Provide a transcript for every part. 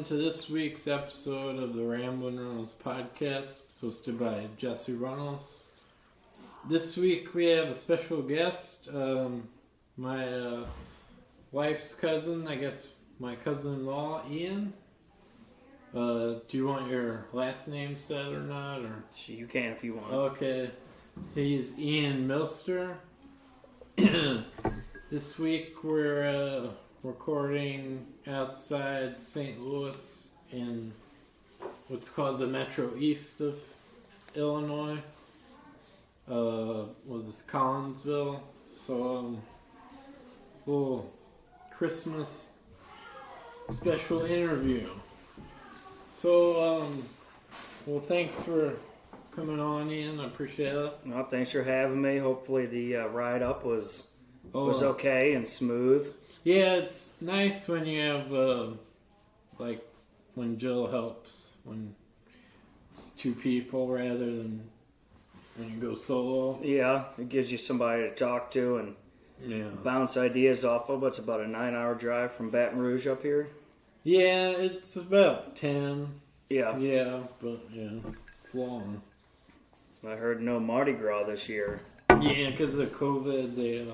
everyone, to this week's episode of the Ramblin' Reynolds podcast, hosted by Jesse Reynolds. This week we have a special guest, my wife's cousin, I guess my cousin-in-law, Ian. Do you want your last name said or not? Or You can if you want. Okay. He's Ian Milster. This week we're recording outside St. Louis in what's called the Metro East of Illinois. Was this Collinsville? So, little Christmas special interview. So, well, thanks for coming on, Ian. I appreciate it. Well, thanks for having me. Hopefully the ride up was okay and smooth. Yeah, it's nice when you have, when Jill helps, when it's two people rather than when you go solo. Yeah, it gives you somebody to talk to and bounce ideas off of. It's about a 9-hour drive from Baton Rouge up here. Yeah, it's about 10. Yeah. Yeah, but it's long. I heard no Mardi Gras this year. Yeah, because of COVID, they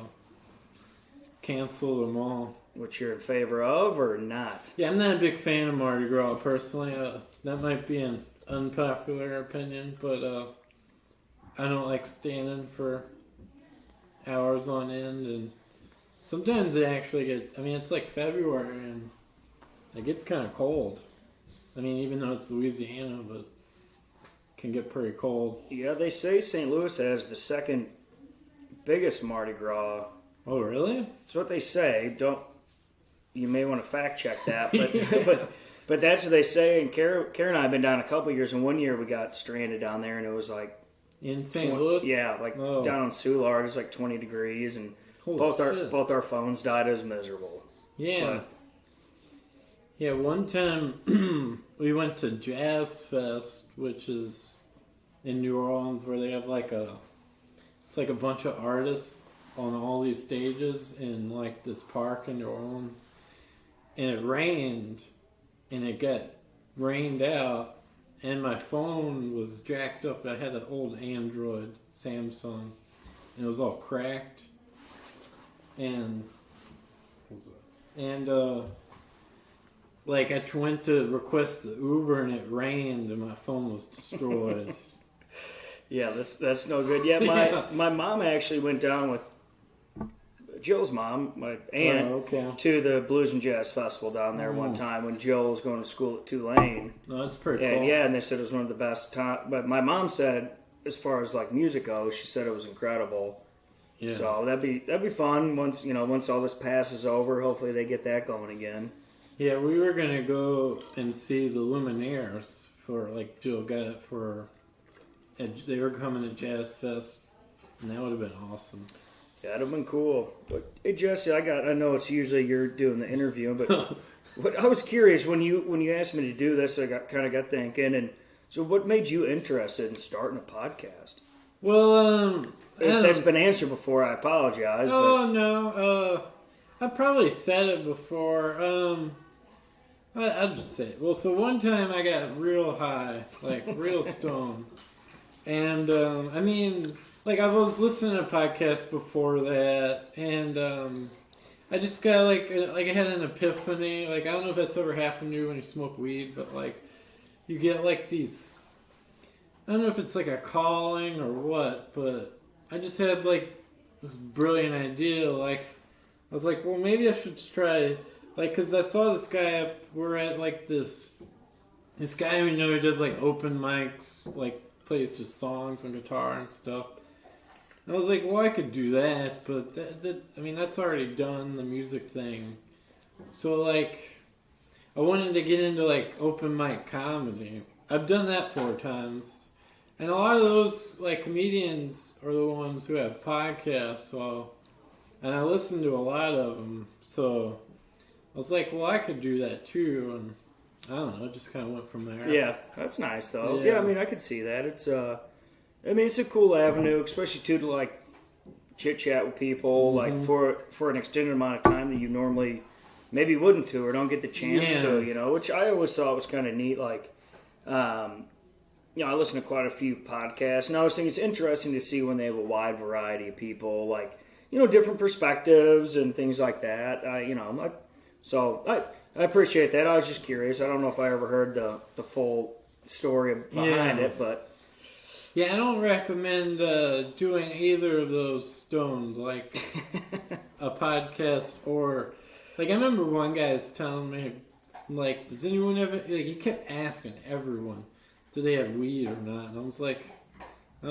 canceled them all. Which you're in favor of or not? Yeah, I'm not a big fan of Mardi Gras personally. That might be an unpopular opinion, but I don't like standing for hours on end, and sometimes they actually get. I mean, it's like February, and it gets kind of cold. I mean, even though it's Louisiana, but it can get pretty cold. Yeah, they say St. Louis has the second biggest Mardi Gras. Oh, really? That's what they say. You may want to fact check that, but that's what they say. And Kara and I have been down a couple of years, and one year we got stranded down there, and it was like in St. Louis. Yeah, down in Soulard, it's like 20 degrees, and both our phones died. It was miserable. Yeah. Yeah. One time we went to Jazz Fest, which is in New Orleans, where they have it's like a bunch of artists on all these stages in like this park in New Orleans, and it rained, and it got rained out, and my phone was jacked up. I had an old Android Samsung, and it was all cracked, and I went to request the Uber, and it rained, and my phone was destroyed. Yeah, that's no good. Yeah, my mom actually went down with Jill's mom, my aunt, to the Blues and Jazz Festival down there one time when Jill was going to school at Tulane. Oh, that's pretty cool. Yeah, and they said it was one of the best times. But my mom said, as far as like music goes, she said it was incredible. Yeah. So that'd be fun once all this passes over. Hopefully they get that going again. Yeah, we were gonna go and see the Luminaires for Jill got it for. They were coming to Jazz Fest, and that would have been awesome. Yeah, that'd have been cool. But hey, Jesse, I know it's usually you're doing the interview, but I was curious when you asked me to do this, I got thinking, and so what made you interested in starting a podcast? Well, if that's been answered before, I apologize. No, I probably said it before. I'll just say it. Well, so one time I got real high, real stoned. And, I was listening to podcasts before that, and I just got, I had an epiphany. I don't know if that's ever happened to you when you smoke weed, but, you get, these, I don't know if it's, a calling or what, but I just had, this brilliant idea. I was like, well, maybe I should just try, because I saw this guy we're at, this guy we know who does, open mics, plays just songs and guitar and stuff. And I was like, well, I could do that, but that's already done, the music thing. So, I wanted to get into, open mic comedy. I've done that 4 times. And a lot of those, comedians are the ones who have podcasts, and I listen to a lot of them. So, I was like, well, I could do that too, and I don't know, it just kind of went from there. Yeah, that's nice though. Yeah, I could see that. It's it's a cool avenue, especially too to chit chat with people, for an extended amount of time that you normally maybe wouldn't to or don't get the chance Yeah. to, you know, which I always thought was kind of neat. Like, you know, I listen to quite a few podcasts, and I was thinking it's interesting to see when they have a wide variety of people, like, you know, different perspectives and things like that. You know, so I appreciate that. I was just curious. I don't know if I ever heard the full story behind it, but yeah, I don't recommend doing either of those stones, like a podcast or like I remember one guy was telling me, like, does anyone ever? Like, he kept asking everyone, do they have weed or not? And I was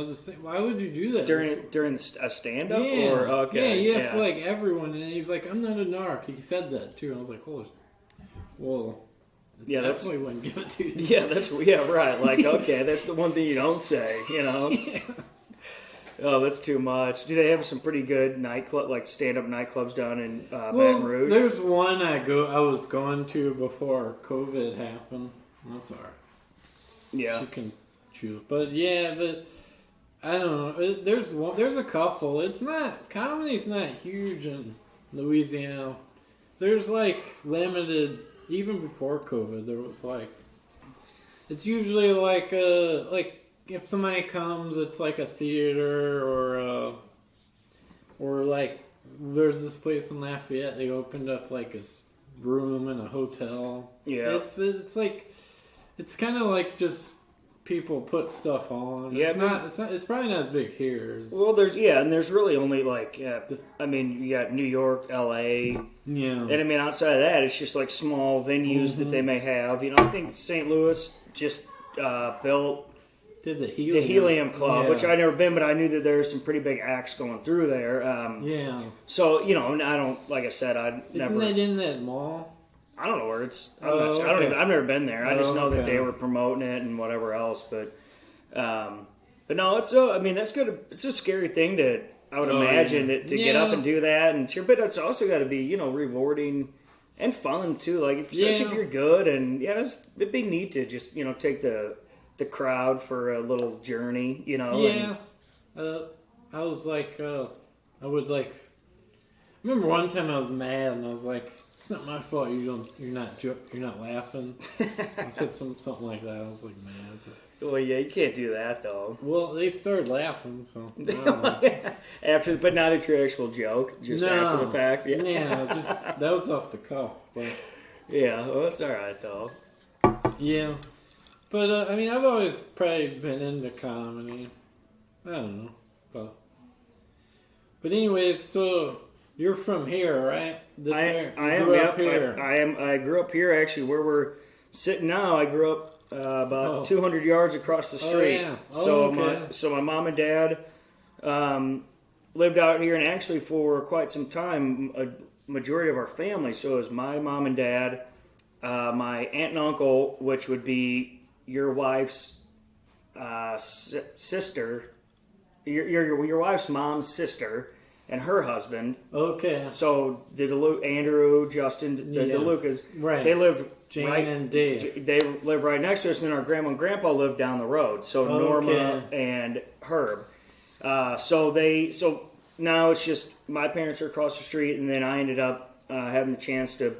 just thinking, why would you do that during a stand up? Yeah, Or okay, yeah, he asked like everyone, and he's like, I'm not a narc. He said that too. I was like, holy, well. Yeah, that's definitely wouldn't give it to you. Yeah, right. Like, okay, that's the one thing you don't say, you know. Yeah. Oh, that's too much. Do they have some pretty good nightclub, like stand-up nightclubs down in Baton Rouge? There's one I was going to before COVID happened. That's all right. Yeah, You can choose, but I don't know. There's a couple. It's not comedy's not huge in Louisiana. There's like limited. Even before COVID, there was like, it's usually like if somebody comes, it's like a theater or like there's this place in Lafayette. They opened up like a room in a hotel. Yeah, it's like it's kind of like just people put stuff on. Yeah, it's probably not as big here. Well, there's really only like, I mean, you got New York, L.A., Yeah, and I mean outside of that, it's just like small venues that they may have. You know, I think St. Louis just built did the Helium Club, Yeah. which I'd never been, but I knew that there's some pretty big acts going through there. Yeah, So you know, I don't, like I said, isn't that in that mall? I don't know where it's. Oh, I don't okay. even, I've never been there. I just Oh, know that okay. they were promoting it and whatever else. But no, it's. I mean, that's good. It's a scary thing to. I would imagine yeah. to get up and do that, and sure, but it's also got to be, you know, rewarding and fun too. Like especially if you're good, and it'd be neat to just, you know, take the crowd for a little journey. You know. Yeah, I was like, I would like. I remember one time I was mad and I was like, "It's not my fault. You're not laughing." I said something like that. I was like mad. But, well, yeah, you can't do that though. well, they started laughing, so I don't know. After, but not at your actual joke, just after the fact. Yeah, just that was off the cuff. But Yeah, well, that's all right though. yeah, but I mean, I've always probably been into comedy. I don't know, but anyways, so you're from here, right? I am. Grew Yep, up here. I am. I grew up here actually, where we're sitting now. I grew up about 200 yards across the street. yeah. So my mom and dad lived out here, and actually for quite some time, a majority of our family. So it was my mom and dad, my aunt and uncle, which would be your wife's sister, your wife's mom's sister, and her husband. Okay. So the Andrew, Justin, the DeLucas, Right. They lived Jane and Dave. They lived right next to us, and then our grandma and grandpa lived down the road. So Norma and Herb. So now it's just my parents are across the street, and then I ended up having the chance to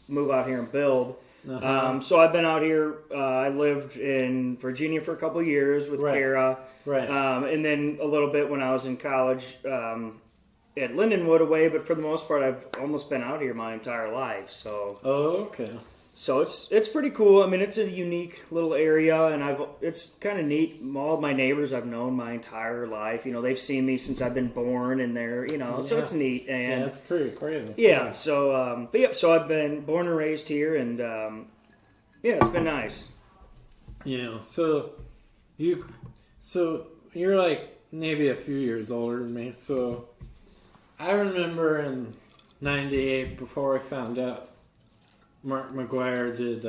move out here and build. So I've been out here. I lived in Virginia for a couple of years with Kara, Right. and then a little bit when I was in college at Lindenwood away. But for the most part, I've almost been out here my entire life. So Okay. So it's pretty cool. I mean, it's a unique little area, and it's kind of neat. All of my neighbors I've known my entire life. You know, they've seen me since I've been born, and they're, you know, so it's neat. And yeah, it's pretty crazy. yeah, so so I've been born and raised here, and it's been nice. Yeah. So you're like maybe a few years older than me. So I remember in '98, before I found out Mark McGwire did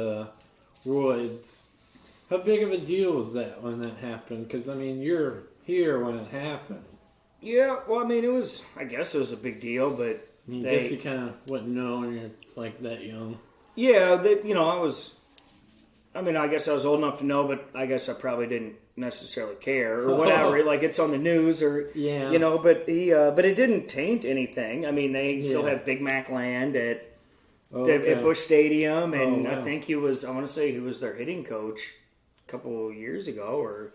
roids. How big of a deal was that when that happened? Because, I mean, you're here when it happened. Yeah, well, I mean, I guess it was a big deal, but I guess you kind of wouldn't know when you're, like, that young. Yeah, I guess I was old enough to know, but I guess I probably didn't necessarily care or whatever. Like, it's on the news or, Yeah. you know, but it didn't taint anything. I mean, they still have Big Mac Land at at Busch Stadium, and wow. I think I want to say he was their hitting coach a couple of years ago.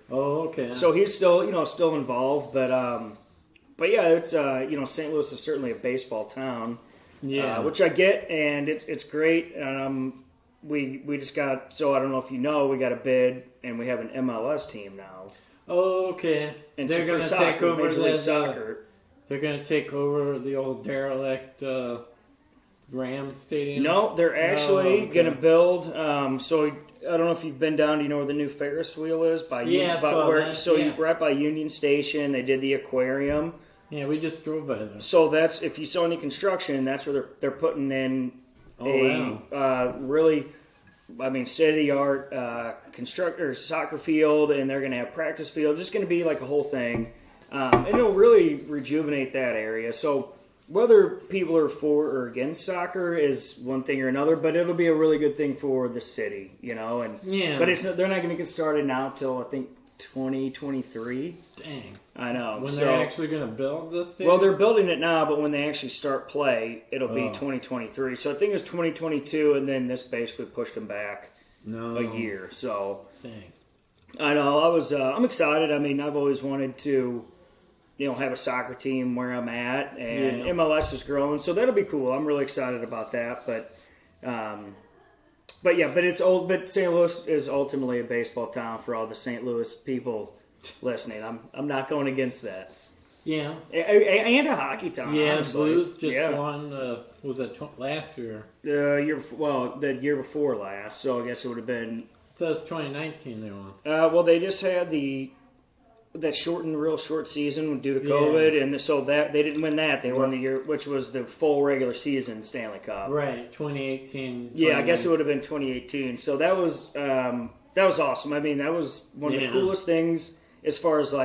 So he's still involved, but yeah, it's St. Louis is certainly a baseball town, which I get, and it's great. We just got, so I don't know if you know, we got a bid, and we have an MLS team now. Oh, okay. And they're going to take over Major League Soccer. They're going to take over the old derelict Ram Stadium. No, they're actually going to build. So I don't know if you've been down. Do you know where the new Ferris wheel is? Right by Union Station. They did the aquarium. Yeah, we just drove by there. So that's, if you saw any construction, that's where they're putting in really, state of the art soccer field, and they're going to have practice fields. It's going to be like a whole thing, and it'll really rejuvenate that area. So whether people are for or against soccer is one thing or another, but it'll be a really good thing for the city, But they're not going to get started now till I think 2023. Dang. I know. When they're actually going to build this stadium? Well, they're building it now, but when they actually start play, it'll be 2023. So I think it's 2022, and then this basically pushed them back a year. So dang. I know. I'm excited. I've always wanted to, have a soccer team where I'm at, and MLS is growing, so that'll be cool. I'm really excited about that. But it's old. But St. Louis is ultimately a baseball town for all the St. Louis people listening. I'm not going against that. Yeah, and a hockey town. Yeah, honestly. Blues just won. Was that last year? The year before last. So I guess it would have been. So it was 2019 they won. Well, they just had that real short season due to COVID, and so that they didn't win that. They won the year, which was the full regular season Stanley Cup. Right, 2018. Yeah, I guess it would have been 2018. So that was awesome. That was one of the coolest things as far as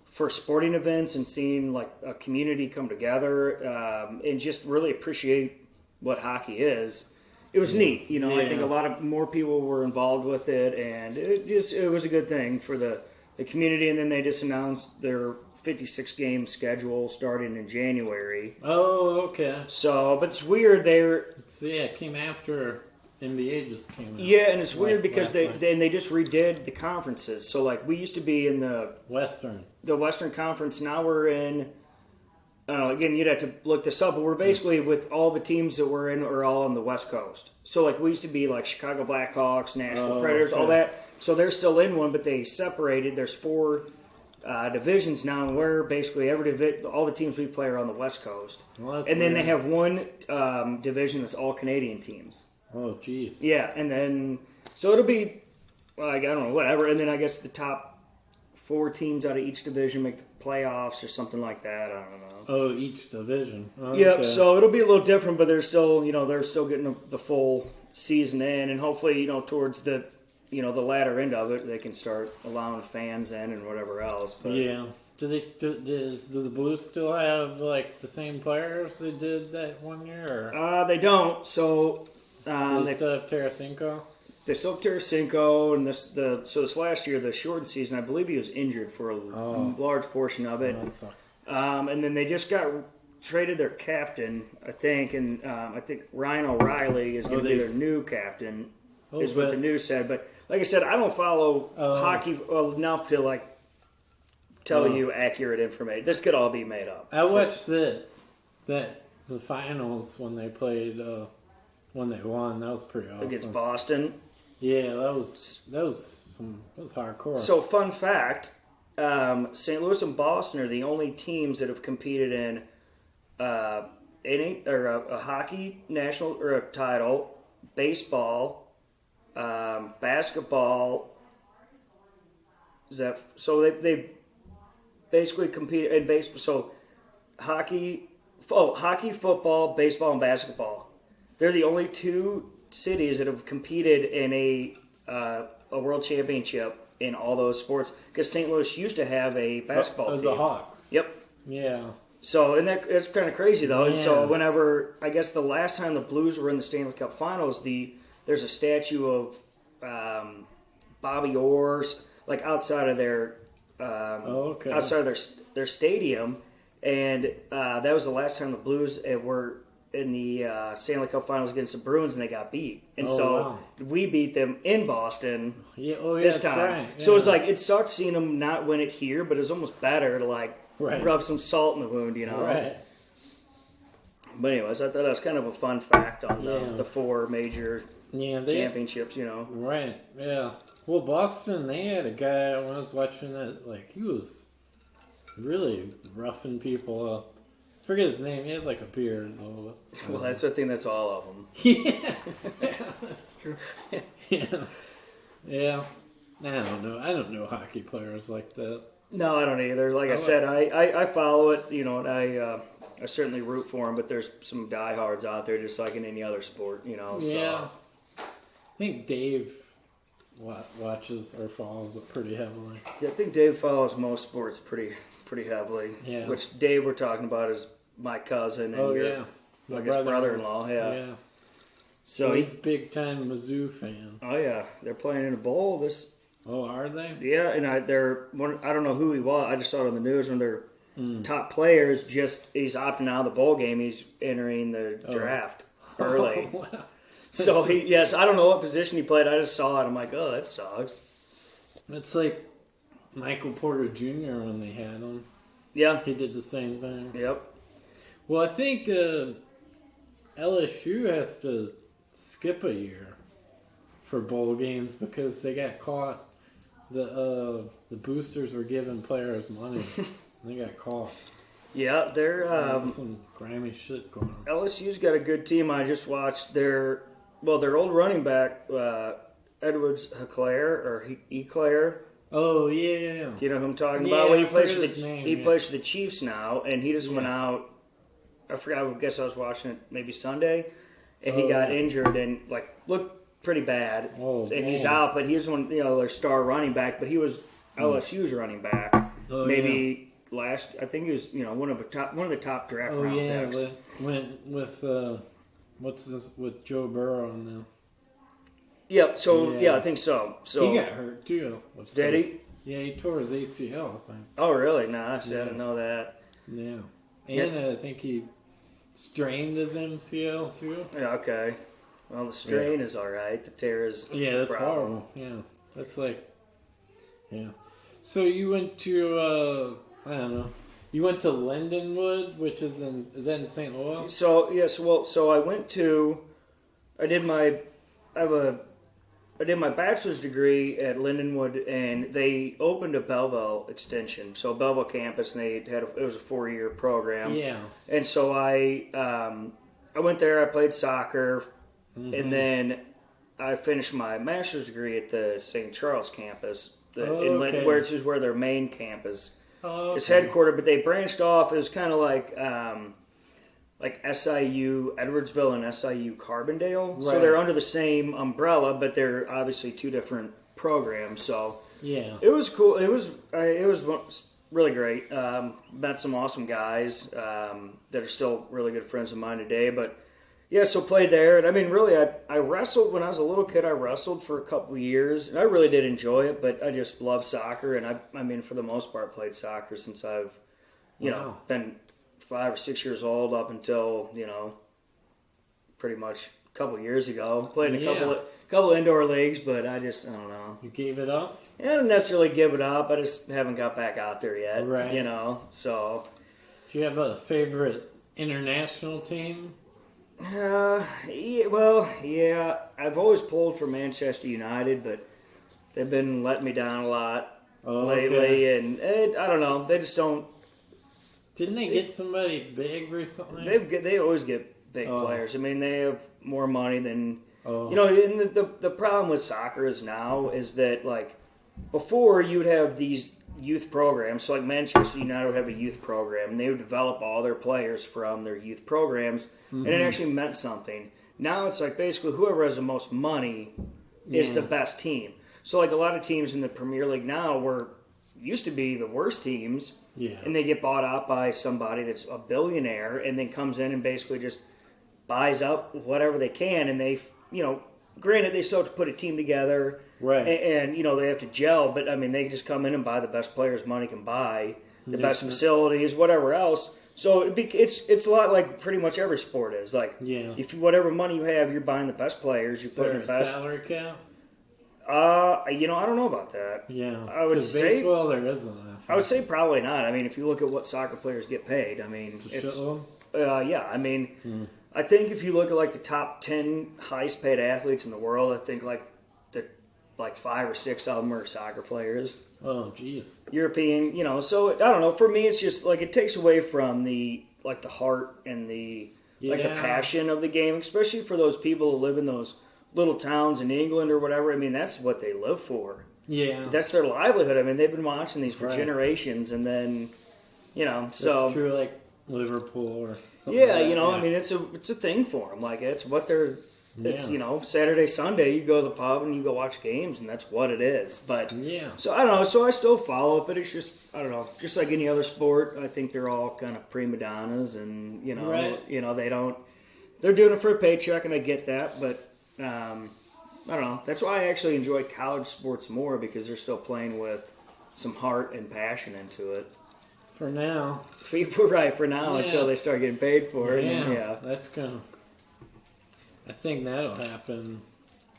for sporting events and seeing a community come together and just really appreciate what hockey is. It was neat, I think a lot of more people were involved with it, and it was a good thing for the community. And then they just announced their 56 game schedule starting in January. Oh, okay. So, but it's weird. It came after NBA just came out. Yeah, and it's weird because they just redid the conferences. So we used to be in the Western Conference. Now we're in. Again, you'd have to look this up, but we're basically with all the teams that we're in are all on the West Coast. So we used to be Chicago Blackhawks, Nashville Predators, all that. So they're still in one, but they separated. There's 4 divisions now, and we're basically all the teams we play are on the West Coast. Well, and then they have one division that's all Canadian teams. Oh, jeez. Yeah, and then so it'll be I don't know, whatever. And then I guess the top 4 teams out of each division make the playoffs or something like that. I don't know. Oh, each division. Oh, yep. okay. So it'll be a little different, but they're still getting the full season in, and hopefully towards the the latter end of it they can start allowing fans in and whatever else. But yeah. Do the Blues still have the same players they did that one year? Or? They don't. So they still have Tarasenko. They still have Tarasenko, and this last year, the shortened season, I believe he was injured for a large portion of it. That sucks. And then they just traded their captain, I think, and I think Ryan O'Reilly is going to be their new captain, is what the news said. But like I said, I don't follow hockey enough to tell you accurate information. This could all be made up. I watched the finals when they played when they won. That was pretty awesome. Against Boston. Yeah, that was hardcore. So fun fact. St. Louis and Boston are the only teams that have competed in a hockey national or a title, baseball, basketball. So they basically compete in baseball. So hockey, football, baseball, and basketball. They're the only 2 cities that have competed in a world championship in all those sports, because St. Louis used to have a basketball team. The Hawks. Yep. Yeah. So, and it's kind of crazy though. Yeah. And so, whenever I guess the last time the Blues were in the Stanley Cup Finals, there's a statue of Bobby Orr's outside of their outside of their stadium, and that was the last time the Blues were in the Stanley Cup Finals against the Bruins, and they got beat. And wow. we beat them in Boston this time. Right. Yeah. So it was like, it sucked seeing them not win it here, but it was almost better to like rub some salt in the wound, you know? Right. But anyways, I thought that was kind of a fun fact on the 4 major championships, you know? Right, yeah. Well, Boston, they had a guy, when I was watching that, like, he was really roughing people up. I forget his name. He had, like, a beard. Well, that's the thing. That's all of them. Yeah, that's true. Yeah. I don't know hockey players like that. No, I don't either. Like I said, I follow it, you know, and I certainly root for them, but there's some diehards out there just like in any other sport, you know. So. Yeah. I think Dave watches or follows it pretty heavily. Yeah, I think Dave follows most sports pretty heavily. Yeah. Which Dave we're talking about is my cousin and my brother-in-law. Yeah. So he's a big time Mizzou fan. Oh yeah, they're playing in a bowl this. Oh, are they? Yeah, and I don't know who he was. I just saw it on the news when their top players he's opting out of the bowl game. He's entering the draft early. Oh, wow. So I don't know what position he played. I just saw it. I'm like, oh, that sucks. It's like Michael Porter Jr. when they had him. Yeah. He did the same thing. Yep. Well, I think LSU has to skip a year for bowl games because they got caught. The boosters were giving players money. They got caught. Yeah, they're some grimy shit going on. LSU's got a good team. I just watched their old running back Edwards Eclair. Oh yeah. Do you know who I'm talking about? Well, he plays for the plays for the Chiefs now, and he just went out. I forgot. I guess I was watching it maybe Sunday, and he got injured and looked pretty bad. He's out, but he was their star running back. But he was LSU's running back. I think he was one of the top draft round picks. Went with with Joe Burrow on them. Yep. So I think so. So he got hurt too. Did he? Yeah, he tore his ACL. I think. Oh really? No, I didn't know that. Yeah, and I think he strained his MCL too. Yeah. Okay. Well, the strain is all right. The tear is that's horrible. Yeah, that's So you went to I don't know. You went to Lindenwood, which is that in St. Louis? So I went to. I did my bachelor's degree at Lindenwood, and they opened a Belleville extension, so Belleville campus, and it was a 4-year program. Yeah. And so I went there. I played soccer, and then I finished my master's degree at the St. Charles campus, which is where their main campus is headquartered. But they branched off. It was kind of like SIU Edwardsville and SIU Carbondale. Right. So they're under the same umbrella, but they're obviously 2 different programs. So it was cool. It was really great. Met some awesome guys that are still really good friends of mine today. But so played there. And I mean, really, I wrestled when I was a little kid. I wrestled for a couple of years, and I really did enjoy it. But I just love soccer, and I mean, for the most part, played soccer since I've been 5 or 6 years old up until pretty much a couple of years ago. Played in a couple of indoor leagues, but I don't know. You gave it up? I didn't necessarily give it up. I just haven't got back out there yet. Right. So. Do you have a favorite international team? I've always pulled for Manchester United, but they've been letting me down a lot lately, and I don't know. They just don't. Didn't they get somebody big recently? They always get big players. I mean, they have more money than And the problem with soccer is that before you would have these youth programs. So Manchester United would have a youth program, and they would develop all their players from their youth programs, and it actually meant something. Now it's basically whoever has the most money is the best team. So a lot of teams in the Premier League now used to be the worst teams. Yeah. And they get bought out by somebody that's a billionaire and then comes in and basically just buys up whatever they can. And they, granted, they still have to put a team together. Right. And they have to gel. But, I mean, they just come in and buy the best players money can buy, the best facilities, whatever else. So it's a lot like pretty much every sport is. Like, Yeah. if whatever money you have, you're buying the best players. You're Is there putting the a best. salary cap? I don't know about that. Yeah. I would 'Cause say baseball there isn't. I would say probably not. I mean, if you look at what soccer players get paid, I mean, it's yeah. I mean, I think if you look at like the top 10 highest paid athletes in the world, I think like 5 or 6 of them are soccer players. Oh, jeez. European, so I don't know. For me, it's just like it takes away from the heart and the the passion of the game, especially for those people who live in those little towns in England or whatever. I mean, that's what they live for. Yeah. That's their livelihood. I mean, they've been watching these for generations, and then so it's true, like Liverpool or something. Yeah, like that. I mean, it's a thing for them. Like it's what they're. It's Saturday, Sunday. You go to the pub and you go watch games, and that's what it is. But so I don't know. So I still follow it, but it's just I don't know. Just like any other sport, I think they're all kind of prima donnas, and they don't. They're doing it for a paycheck, and I get that. But I don't know. That's why I actually enjoy college sports more because they're still playing with some heart and passion into it. For now. For now, until they start getting paid for it. Yeah, that's gonna. I think that'll happen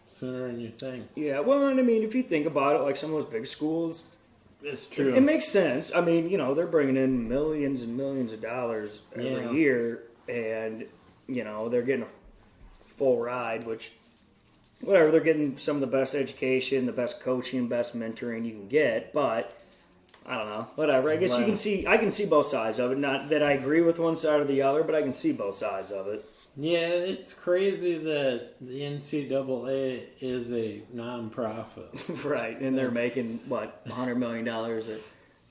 sooner than you think. Yeah, well, I mean, if you think about it, like some of those big schools, it's true. It makes sense. I mean, they're bringing in millions and millions of dollars every year, and they're getting a full ride. Which, whatever, they're getting some of the best education, the best coaching, best mentoring you can get. But I don't know, whatever. I guess I can see both sides of it. Not that I agree with one side or the other, but I can see both sides of it. Yeah, it's crazy that the NCAA is a non-profit. Right, and they're making, $100 million?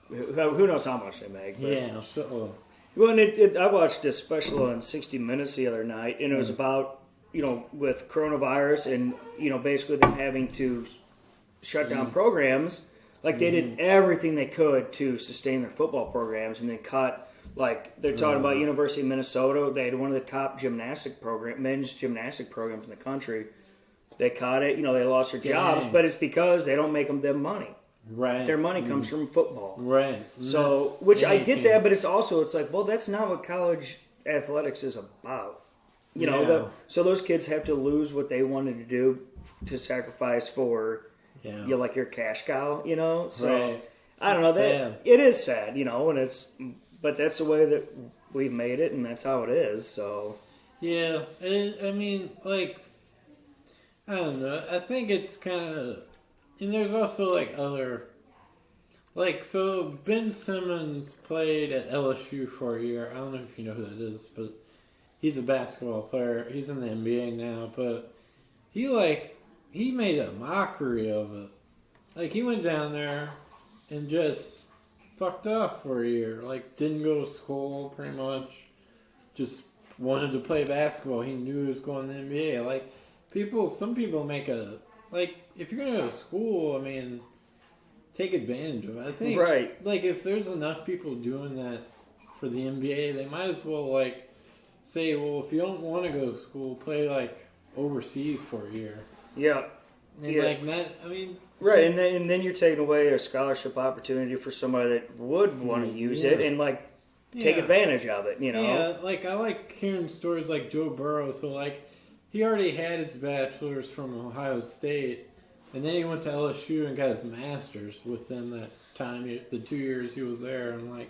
Who knows how much they make. But. Yeah, so... Well, and I watched a special on 60 Minutes the other night, and it was about, with coronavirus and, basically them having to shut down programs. Like, they did everything they could to sustain their football programs and then cut... Like, they're talking about University of Minnesota. They had one of the top men's gymnastic programs in the country. They caught it. They lost their jobs, but it's because they don't make them money. Right. Their money comes from football. Right. So, which I get that, but it's also, it's like, well, that's not what college athletics is about. So those kids have to lose what they wanted to do to sacrifice for, like your cash cow, So, right. I don't know. Sad. It is sad, and it's... But that's the way that we've made it, and that's how it is. So, yeah, I mean, like, I don't know. I think it's kind of, and there's also other, so Ben Simmons played at LSU for a year. I don't know if you know who that is, but he's a basketball player. He's in the NBA now, but he made a mockery of it. Like, he went down there and just fucked off for a year. Didn't go to school, pretty much. Just wanted to play basketball. He knew he was going to the NBA. Some people make if you're going to go to school, I mean, take advantage of it. I think, right. If there's enough people doing that for the NBA, they might as well, say, well, if you don't want to go to school, play, overseas for a year. Yeah. And, that, I mean... Right, and then you're taking away a scholarship opportunity for somebody that would want to use it and take advantage of it. Yeah, I like hearing stories like Joe Burrow. So he already had his bachelor's from Ohio State, and then he went to LSU and got his master's within that time, the 2 years he was there. And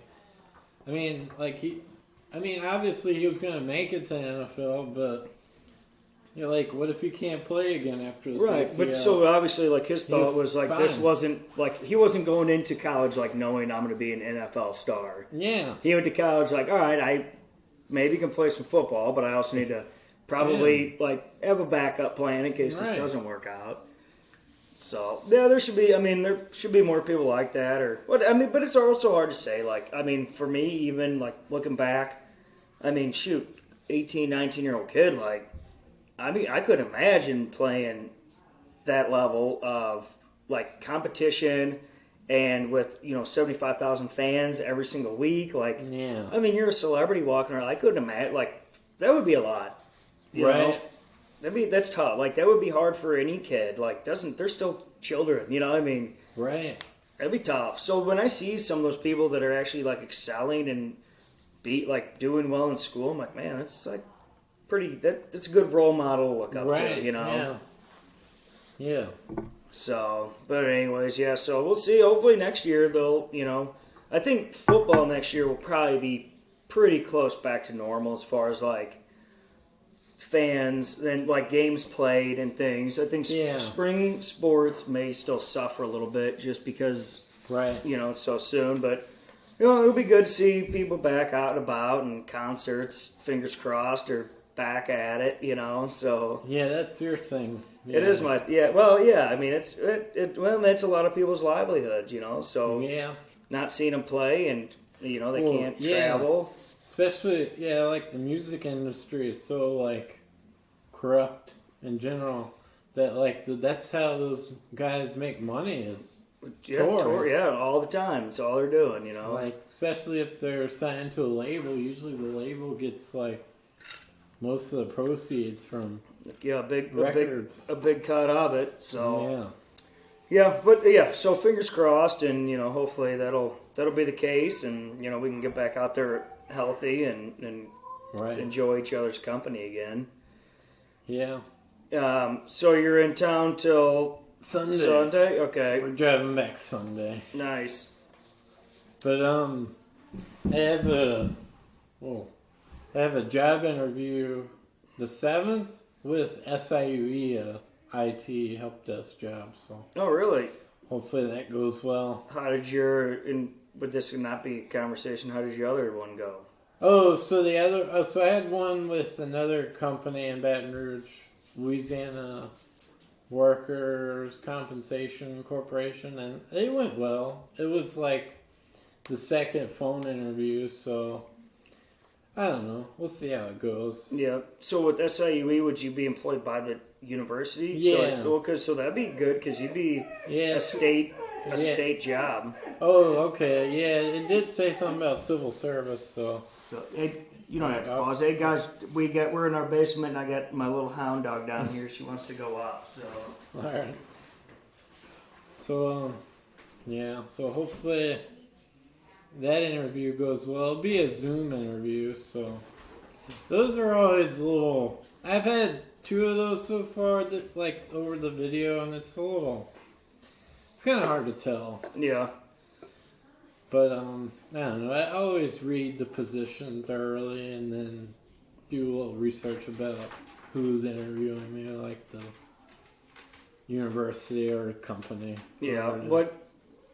obviously he was going to make it to the NFL, but. What if he can't play again after this? Right, ACL? but so obviously, his thought was fine. This wasn't he wasn't going into college knowing I'm going to be an NFL star. Yeah, he went to college all right, I maybe can play some football, but I also need to probably have a backup plan in case this doesn't work out. So there should be more people like that, but it's also hard to say. For me, even looking back, 18, 19-year-old kid, I couldn't imagine playing that level of competition and with 75,000 fans every single week. You're a celebrity walking around. I couldn't imagine that would be a lot. You know? That's tough. That would be hard for any kid. They're still children. Right. That'd be tough. So when I see some of those people that are actually excelling and doing well in school. I'm like, man, that's like that's a good role model to look up to, you know? Yeah. So, but anyways, yeah, so we'll see. Hopefully next year they'll, you know, I think football next year will probably be pretty close back to normal as far as like fans and like games played and things. I think spring sports may still suffer a little bit just because, you know, it's so soon, but you know, it'll be good to see people back out and about and concerts, fingers crossed, are back at it, you know, so. Yeah, that's your thing. Yeah. It is my, I mean, that's a lot of people's livelihood, you know, so. Yeah. Not seeing them play and, you know, they can't travel. Especially, like the music industry is so, like, corrupt in general that, like, that's how those guys make money is. All the time. It's all they're doing, you know. Like, especially if they're signed to a label, usually the label gets like most of the proceeds from records. A big cut of it. So so fingers crossed, and you know, hopefully that'll be the case, and you know, we can get back out there healthy and enjoy each other's company again. Yeah. So you're in town till Sunday? Okay. We're driving back Sunday. Nice. But I have a job interview the 7th with SIUE, IT help desk job. So. Oh, really? Hopefully that goes well. How did would this not be a conversation, how did your other one go? Oh, so so I had one with another company in Baton Rouge, Louisiana Workers Compensation Corporation, and it went well. It was like the second phone interview, so I don't know. We'll see how it goes. Yeah. So with SIUE, would you be employed by the university? Yeah. So that'd be good because you'd be a state job. Oh, okay. Yeah, it did say something about civil service, so. You don't have to pause. Hey guys, we're in our basement and I got my little hound dog down here. She wants to go up. So. All right. So so hopefully that interview goes well. It'll be a Zoom interview, so those are always I've had 2 of those so far that like over the video, and it's kind of hard to tell. Yeah. But, I don't know, I always read the position thoroughly and then do a little research about who's interviewing me, like the university or company. Yeah, what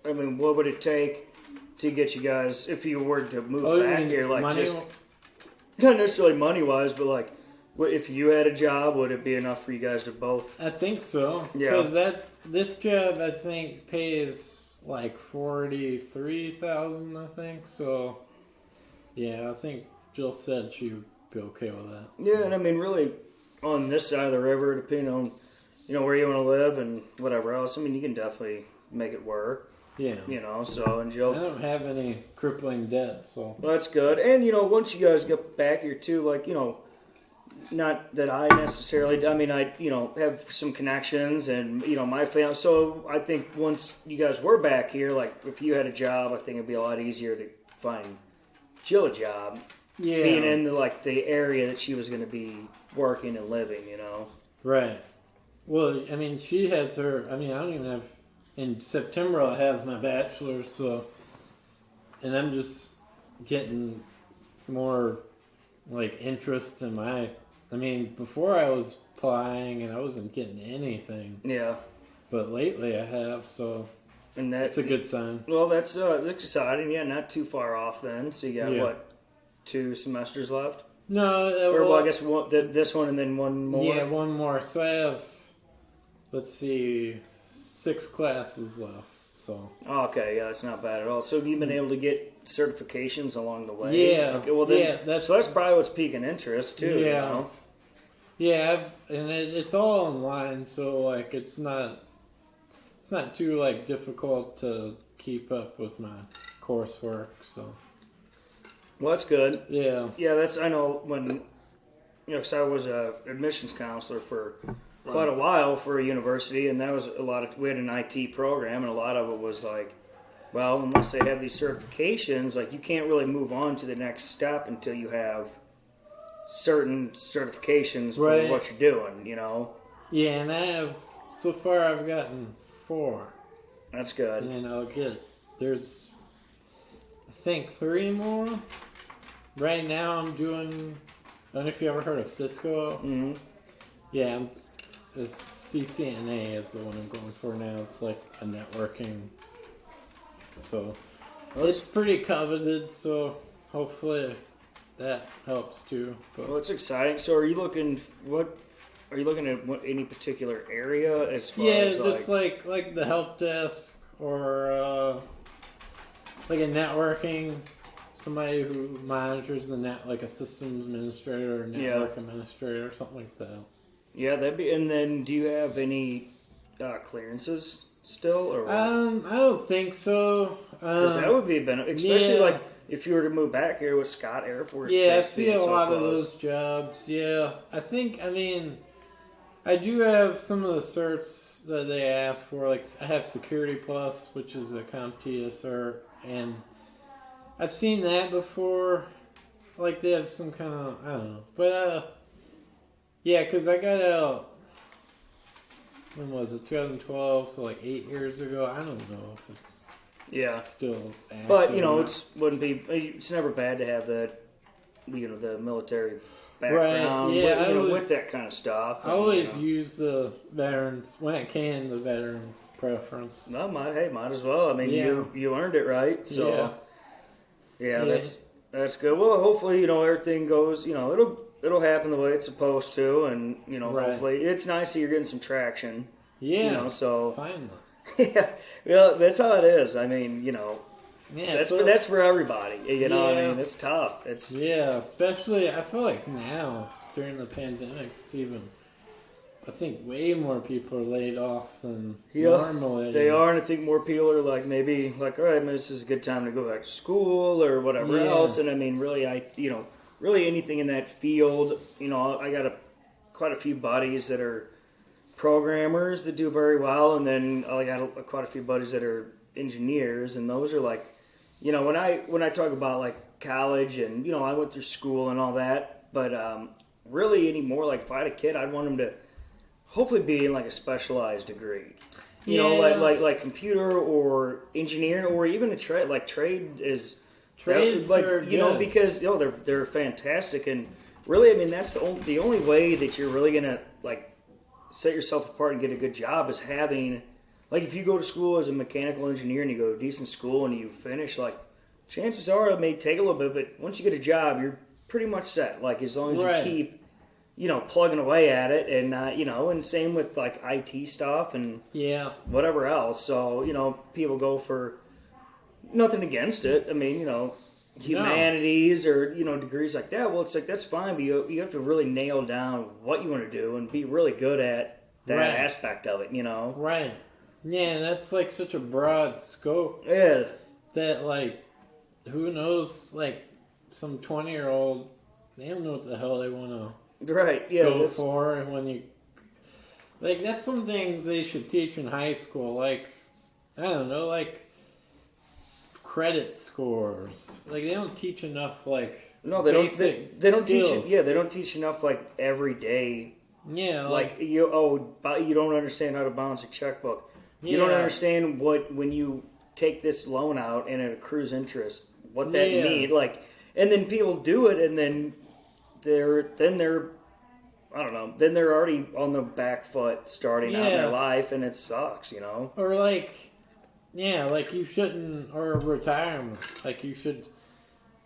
would it take to get you guys, if you were to move back here, like money? Just, not necessarily money-wise, but like, if you had a job, would it be enough for you guys to both? I think so, because this job, I think, pays like $43,000, I think. So, yeah, I think Jill said she'd be okay with that. Yeah, and I mean, really, on this side of the river, depending on, you know, where you want to live and whatever else, I mean, you can definitely make it work. Yeah. You know, so, and Jill. I don't have any crippling debt, so. Well, that's good. And, you know, once you guys get back here, too, like, you know, not that I necessarily, I mean, I, you know, have some connections and, you know, my family. So I think once you guys were back here, like, if you had a job, I think it'd be a lot easier to find Jill a job. Yeah. Being in, the area that she was going to be working and living, you know. Right. Well, I mean, she has I don't even have, in September I'll have my bachelor's, so, and I'm just getting more, like, interest in before I was applying and I wasn't getting anything. Yeah. But lately I have, so and that's a good sign. Well, that's exciting. Yeah, not too far off then. So you got, 2 semesters left? No. I guess this one and then one more? Yeah, one more. So I have, 6 classes left. So. Okay, yeah, that's not bad at all. So have you been able to get certifications along the way? Yeah. Okay, well then, that's probably what's piquing interest too. Yeah. You know? Yeah, it's all online, so like it's not too like difficult to keep up with my coursework. So. Well, that's good. Yeah. Yeah, I know when, because I was a admissions counselor for quite a while for a university, and that was we had an IT program, and a lot of it was like Well, unless they have these certifications, like you can't really move on to the next step until you have certain certifications for Right. what you're doing, you know? Yeah, and so far I've gotten 4. That's good. And there's, I think, 3 more. Right now I'm doing, I don't know if you ever heard of Cisco. Mm-hmm. Yeah, CCNA is the one I'm going for now. It's like a networking. So it's pretty coveted, so hopefully that helps too. But Well, it's exciting. So are you looking at any particular area as far yeah, as just like the help desk or like a networking, somebody who monitors the net, like a systems administrator or network administrator or something like that. Yeah, that'd be. And then, do you have any clearances still, or I don't think so. because that would be a benefit, especially yeah. like if you were to move back here with Scott Air Force. Yeah, I Base see being a so lot of close. those jobs. Yeah, I mean, I do have some of the certs that they ask for. Like, I have Security Plus, which is a CompTIA cert, and I've seen that before. Like, they have some kind of, I don't know. But, yeah, because I got out, when was it, 2012, so like 8 years ago. I don't know if it's still active. But you or know, not. it's never bad to have that, you know, the military background, Right. Yeah, with that kind of stuff. I always use the veterans when I can. The veterans preference. No, might as well. I mean, Yeah. you earned it, right? So Yeah. that's good. Well, hopefully, you know, everything goes. You know, it'll happen the way it's supposed to, and you know, Right. hopefully, it's nice that you're getting some traction. Yeah. You know, so Finally. yeah, well, that's how it is. I mean, you know, Yeah. that's for everybody. You know, I Yeah. mean, it's tough. It's Especially I feel like now during the pandemic, it's even. I think way more people are laid off than normally. They are, and I think more people are like, maybe like, all right, this is a good time to go back to school or whatever Yeah. else. And I mean, really, really anything in that field. You know, I got quite a few buddies that are programmers that do very well, and then I got quite a few buddies that are engineers, and those are like, you know, when I talk about like college and you know, I went through school and all that, but really anymore, like if I had a kid, I'd want him to hopefully be in like a specialized degree. You know, like computer or engineering or even a trade. Like trades are you know, because you know they're fantastic, and really, I mean, that's the only way that you're really gonna like set yourself apart and get a good job is having, like, if you go to school as a mechanical engineer and you go to a decent school and you finish, like, chances are it may take a little bit, but once you get a job, you're pretty much set. Like, as long as you keep, you know, plugging away at it, and you know, and same with like IT stuff and whatever else. So you know, people go for nothing against it. I mean, you know, humanities or you know, degrees like that. Well, it's like that's fine, but you have to really nail down what you want to do and be really good at that aspect of it. You know, Right. Yeah, and that's like such a broad scope. Yeah. That like, who knows? Like, some 20-year-old, they don't know what the hell they want to. Right, yeah. Go for, and when you like, that's some things they should teach in high school. Like, I don't know, like credit scores. Like, they don't teach enough. Like, no, they don't. They don't skills. teach. Yeah, they don't teach enough. Like every day. Yeah, like you don't understand how to balance a checkbook. You don't understand when you take this loan out and it accrues interest. What that means, like, and then people do it, and then they're I don't know. Then they're already on the back foot starting out in their life, and it sucks, you know. Or like, like you shouldn't, or retirement. Like you should,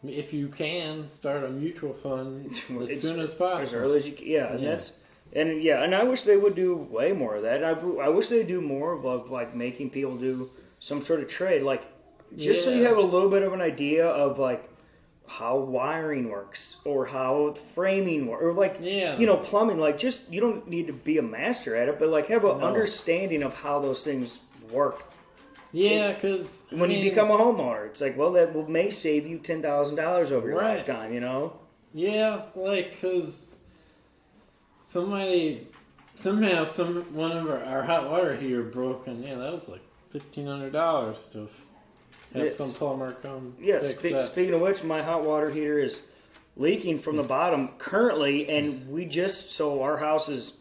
if you can, start a mutual fund as soon as possible. As early as you can. Yeah, and that's, and I wish they would do way more of that. I wish they do more of like making people do some sort of trade, like just so you have a little bit of an idea of like how wiring works or how framing works, or like you know, plumbing. Like, just, you don't need to be a master at it, but like have an understanding of how those things work. Yeah, because when you become a homeowner, it's like, well, that may save you $10,000 over your lifetime, you know. Yeah, like, because somehow one of our hot water heater broke, and that was like $1,500 to have some plumber come Yes. fix that. Speaking of which, my hot water heater is leaking from the bottom currently, and so our house is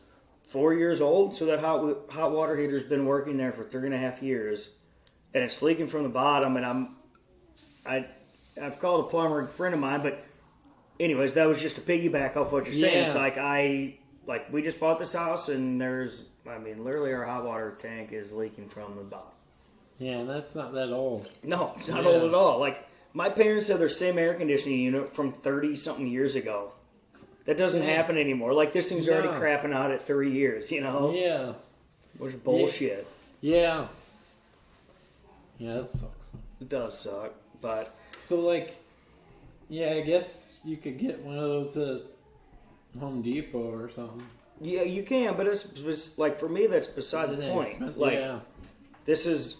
4 years old, so that hot water heater's been working there for 3.5 years, and it's leaking from the bottom, and I've called a plumber, a friend of mine, but anyways, that was just a piggyback off what you're saying. It's like we just bought this house, and literally our hot water tank is leaking from the bottom. Yeah, and that's not that old. No, it's not old at all. Like, my parents have their same air conditioning unit from 30-something years ago. That doesn't happen anymore. Like, this thing's already crapping out at 3 years, you know? Yeah. Which is bullshit. Yeah. Yeah, that sucks. It does suck, but... So, like, yeah, I guess you could get one of those at Home Depot or something. Yeah, you can, but it's like, for me, that's beside the point. Like, this is...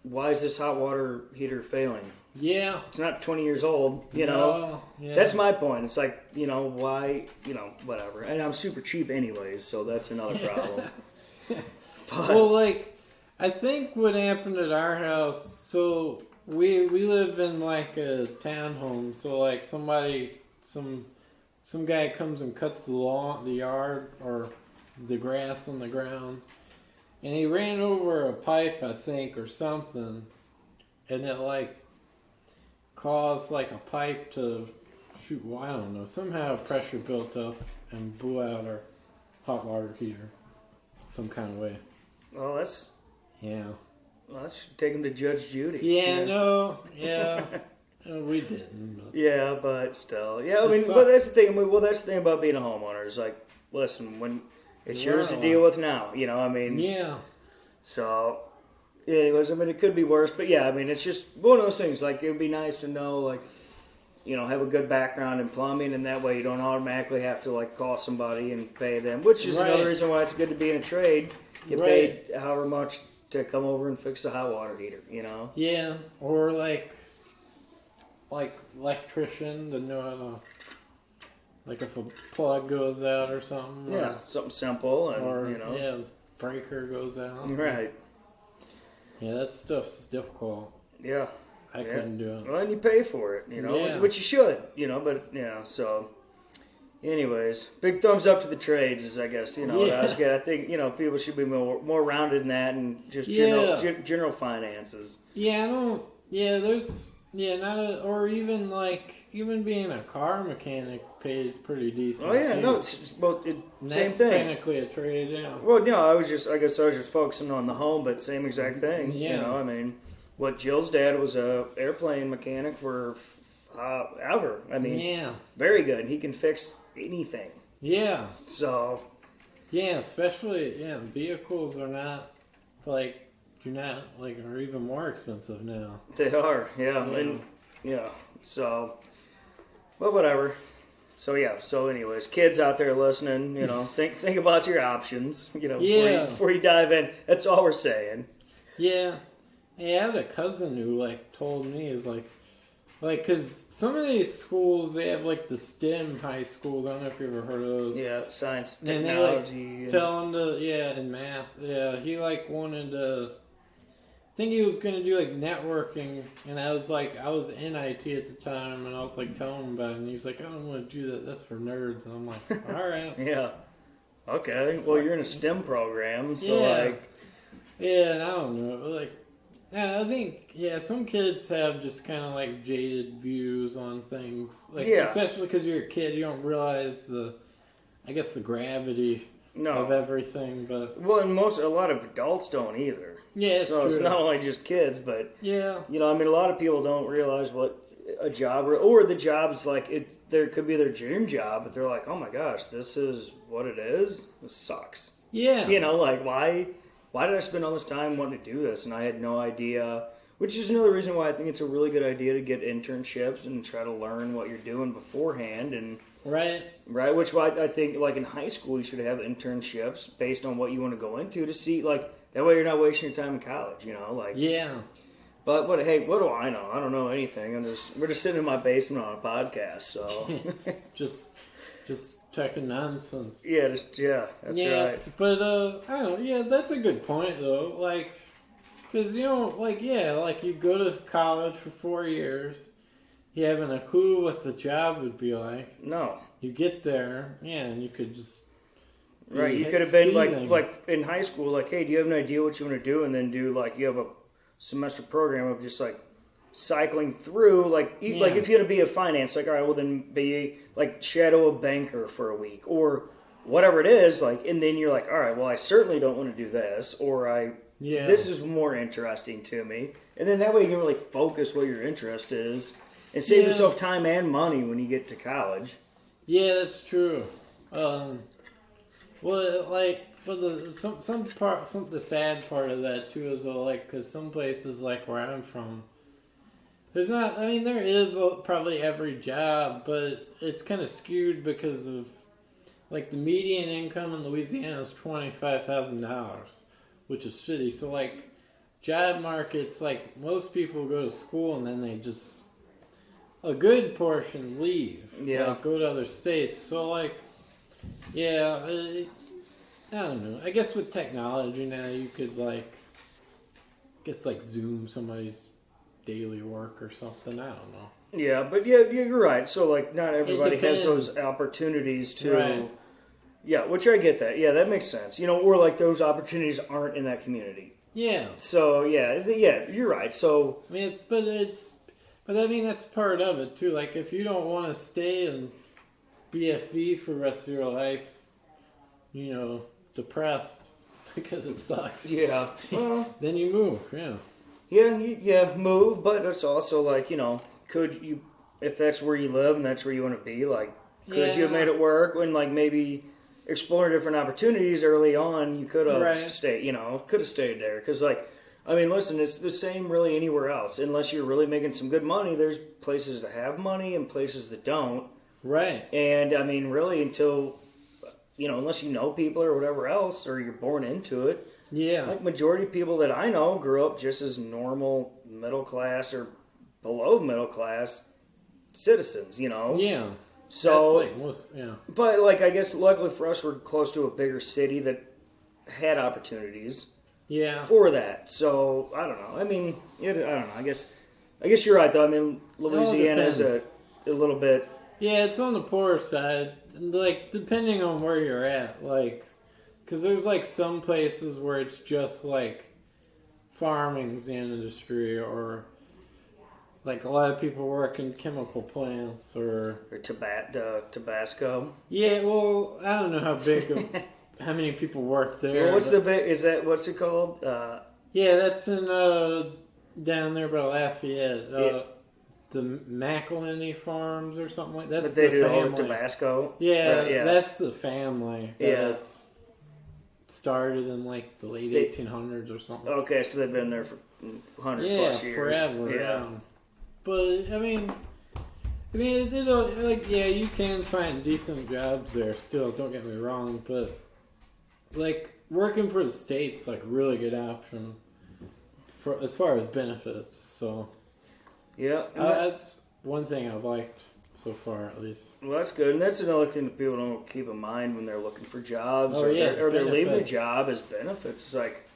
Why is this hot water heater failing? Yeah. It's not 20 years old, you know? Yeah. That's my point. It's like, you know, why, you know, whatever. And I'm super cheap anyways, so that's another problem. Well, like, I think what happened at our house, so we live in, like, a townhome, so, like, some guy comes and cuts the yard, or the grass on the grounds, and he ran over a pipe, I think, or something, and it, like, caused, like, a pipe to shoot, well, I don't know, somehow pressure built up and blew out our hot water heater some kind of way. Well, that's... Yeah. Well, let's take him to Judge Judy. Yeah. We didn't. But yeah, but still. Yeah, I mean, well, that's the thing. That's the thing about being a homeowner. Is like, listen, when it's yours to deal with now, you know, I mean. Yeah. So, anyways, I mean, it could be worse. But yeah, I mean, it's just one of those things. Like, it would be nice to know, like, you know, have a good background in plumbing, and that way you don't automatically have to, like, call somebody and pay them, which is another reason why it's good to be in a trade. Get paid however much to come over and fix the hot water heater, you know? Yeah, or like electrician to know how to, like if a plug goes out or something. Yeah, or something simple, and, or, you know. Yeah, breaker goes out. Right. Yeah, that stuff's difficult. Yeah. I couldn't do it. Well, and you pay for it, you know, which you should, you know, but, you know, so... Anyways, big thumbs up to the trades, is I guess, you know, that's good. I think, you know, people should be more rounded in that and just general finances. Yeah, I don't, there's, or even being a car mechanic pays pretty decent. Oh, yeah, too. no, it's both, same thing. Technically a trade, yeah. Well, no, I guess I was just focusing on the home, but same exact thing, you know, I mean, Jill's dad was a airplane mechanic for ever. I mean, very good. He can fix anything. Yeah. So. Yeah, especially vehicles are not are even more expensive now. They are, and so, well, whatever. So so anyways, kids out there listening, you know, think about your options, you know, before you dive in. That's all we're saying. Yeah. Hey, I had a cousin who told me because some of these schools, they have the STEM high schools. I don't know if you've ever heard of those. Yeah, science, technology. And they tell him to, and math. Yeah, he wanted to, I think he was going to do networking. And I was in IT at the time, and I was telling him about it. And he's like, I don't want to do that. That's for nerds. And I'm like, all right. Yeah. Okay. Well, you're in a STEM program, so Yeah, and I don't know. Yeah, I think, some kids have just kind of jaded views on things. Especially because you're a kid, you don't realize the gravity of everything. But and a lot of adults don't either. Yeah, it's true. It's not only just kids, but yeah, you know, I mean, a lot of people don't realize what a job or the job's there could be their dream job, but they're like, oh my gosh, this is what it is. This sucks. Yeah, you know, why did I spend all this time wanting to do this? And I had no idea, which is another reason why I think it's a really good idea to get internships and try to learn what you're doing beforehand. And right, which I think in high school you should have internships based on what you want to go into to see that way you're not wasting your time in college. You know, yeah. But what do I know? I don't know anything. We're just sitting in my basement on a podcast, so just talking nonsense. That's right. But I don't know. Yeah, that's a good point though. Because, like you go to college for 4 years, you haven't a clue what the job would be like. No. You get there, and you could just... Right, you could have been like in high school, like, hey, do you have an idea what you want to do? And then you have a semester program of just like cycling through, like if you're going to be a finance, like, all right, well then be like shadow a banker for a week or whatever it is, like, and then you're like, all right, well, I certainly don't want to do this, or this is more interesting to me, and then that way you can really focus what your interest is and save yourself time and money when you get to college. Yeah, that's true. The sad part of that too is because some places like where I'm from, there's not. I mean, there is probably every job, but it's kind of skewed because of like the median income in Louisiana is $25,000, which is shitty. So like job markets, like most people go to school and then they just a good portion leave. Yeah, like, go to other states. So like. Yeah, I don't know. I guess with technology now, you could Zoom somebody's daily work or something. I don't know. Yeah, but you're right. So like, not everybody has those opportunities to. Right. Yeah, which I get that. Yeah, that makes sense. Or like those opportunities aren't in that community. Yeah. So yeah, you're right. So I mean, but I mean that's part of it too. Like if you don't want to stay and BFE for the rest of your life, depressed because it sucks. Yeah. Well, then you move. Yeah. Yeah, move. But it's also like could you, if that's where you live and that's where you want to be, like, could you have made it work? When like maybe exploring different opportunities early on, you could have stayed. Could have stayed there because like. I mean, listen, it's the same really anywhere else. Unless you're really making some good money, there's places that have money and places that don't. Right. And, I mean, really until, unless you know people or whatever else, or you're born into it. Yeah. Like, majority of people that I know grew up just as normal middle class or below middle class citizens, Yeah. So, that's like most, yeah. But, like, I guess luckily for us, we're close to a bigger city that had opportunities. Yeah. For that. So, I don't know. I mean, I don't know. I guess you're right, though. I mean, Louisiana is a little bit... Yeah, it's on the poorer side. Like, depending on where you're at. Like, because there's, like, some places where it's just, like, farming's the industry or... Like, a lot of people work in chemical plants or Tabasco. Yeah, well, I don't know how big of... how many people work there. Well, what's it called? Yeah, that's in, down there by Lafayette. The McElhenney Farms or something like that. That's but they the do family. all the Tabasco. Yeah, that's the family. It's started in, like, the late 1800s or something. Okay, so they've been there for 100 plus years. Forever. Yeah. But, I mean, you can find decent jobs there still, don't get me wrong, but, like, working for the state's, like, a really good option for as far as benefits, so. Yeah. That's one thing I've liked so far, at least. Well, that's good, and that's another thing that people don't keep in mind when they're looking for jobs or they're leaving a job as benefits. It's like,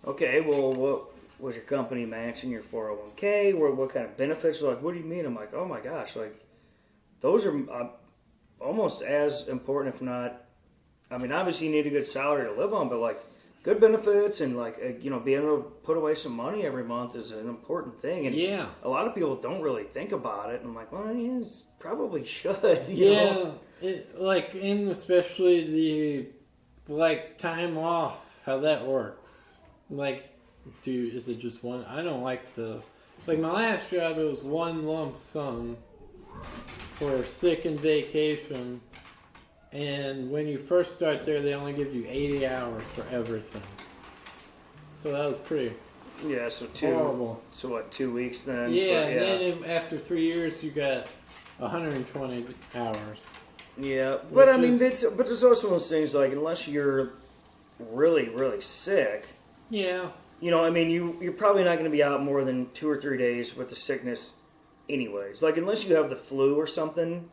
okay, well, what was your company matching your 401k? What kind of benefits? Like, what do you mean? I'm like, oh my gosh, like, those are almost as important, if not. I mean, obviously you need a good salary to live on, but like good benefits and like being able to put away some money every month is an important thing. And a lot of people don't really think about it. And I'm like, well, yes, probably should. You know? And especially the time off, how that works. Like, is it just one? I don't like my last job. It was one lump sum for sick and vacation. And when you first start there, they only give you 80 hours for everything. So that was pretty horrible. So what, 2 weeks then? Yeah, and then after 3 years, you got 120 hours. Yeah, but I mean, there's also those things like unless you're really, really sick. Yeah. I mean, you're probably not going to be out more than 2 or 3 days with the sickness anyways. Like, unless you have the flu or something.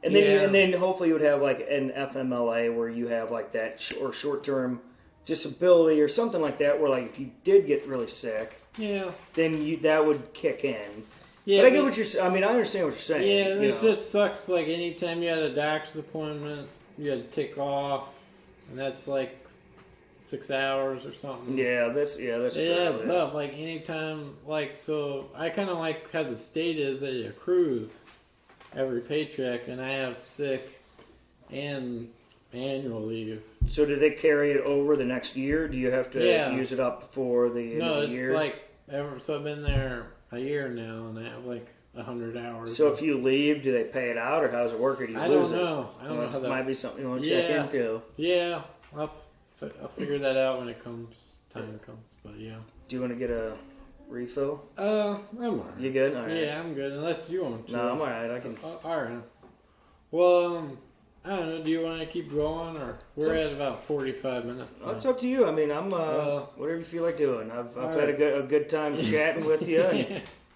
And then hopefully you would have like an FMLA where you have like that or short-term disability or something like that, where like if you did get really sick, then that would kick in. Yeah, but I get what you're. I mean, I understand what you're saying. Yeah, it just sucks. Like anytime you had a doctor's appointment, you had to take off, and that's like 6 hours or something. Yeah, that's true. Yeah, it's up. Like anytime, like so, I kind of like how the state is that you accrues every paycheck, and I have sick and annual leave. So do they carry it over the next year? Do you have to use it up before the end of the year? No, it's like so I've been there a year now, and I have like 100 hours. So if you leave, do they pay it out, or how does it work, or do you lose it? I don't know. How that might be something you want to check into. Yeah, I'll figure that out when time comes. But yeah. Do you want to get a refill? I'm alright. You good? All right. Yeah, I'm good. Unless you want to. No, I'm alright. I can. Alright. Well, I don't know. Do you want to keep going, or we're at about 45 minutes? Well, it's up to you. I mean, I'm whatever you feel like doing. I've had a good time chatting with you,